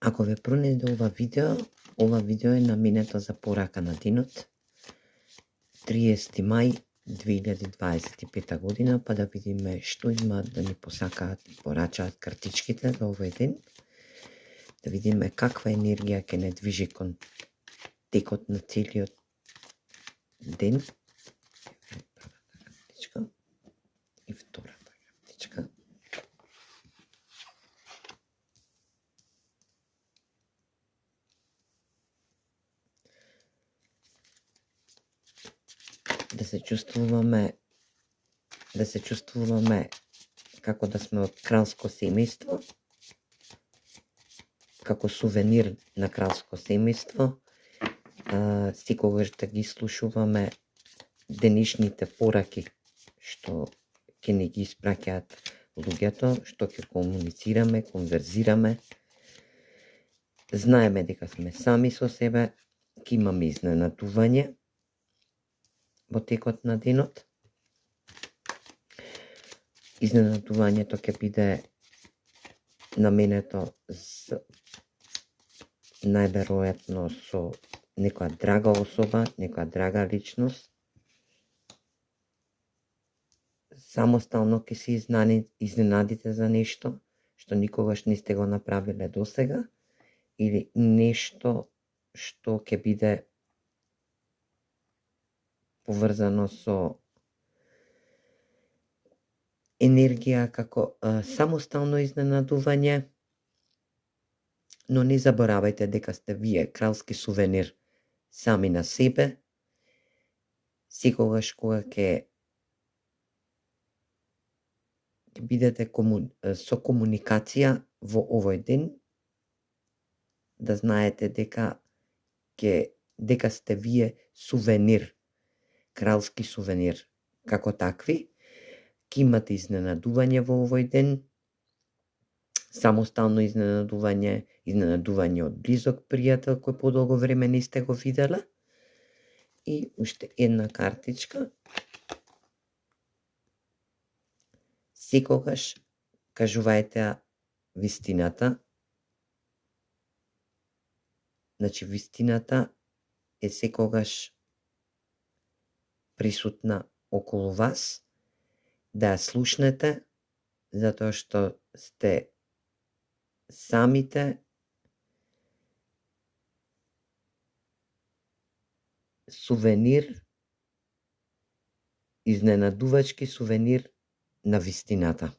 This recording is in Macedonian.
Ако ве пронајде ова видео е наменето за порака на денот, 30 мај 2025 година, па да видиме што имаат да ни посакаат и порачаат картичките за овој ден. Да видиме каква енергија ќе не движи кон текот на целиот ден. Првата картичка и втората картичка. Да се чувствуваме како да сме од кралско семејство, како сувенир на кралско семејство, секогаш да ги слушуваме денешните пораки што ќе ни ги испраќаат луѓето, што ќе комуницираме, конверзираме. Знаеме дека сме сами со себе, ќе имаме изненадување во текот на денот. Изненадувањето ќе биде наменето најверојатно со некоја драга особа, некоја драга личност. Самостално ќе се изненадите за нешто што никогаш не сте го направиле досега, или нешто што ќе биде поврзано со енергија како самостално изненадување, но не заборавајте дека сте вие кралски сувенир сами на себе. Секогаш кога ќе бидете со комуникација во овој ден, да знаете дека сте вие сувенир, кралски сувенир. Како такви, ќе имате изненадување во овој ден, самостално изненадување од близок пријател кој подолго време не сте го виделе. И уште една картичка. Секогаш кажувајте вистината. Значи, вистината е секогаш присутна околу вас, да ја слушнете, затоа што сте самите сувенир, изненадувачки сувенир на вистината.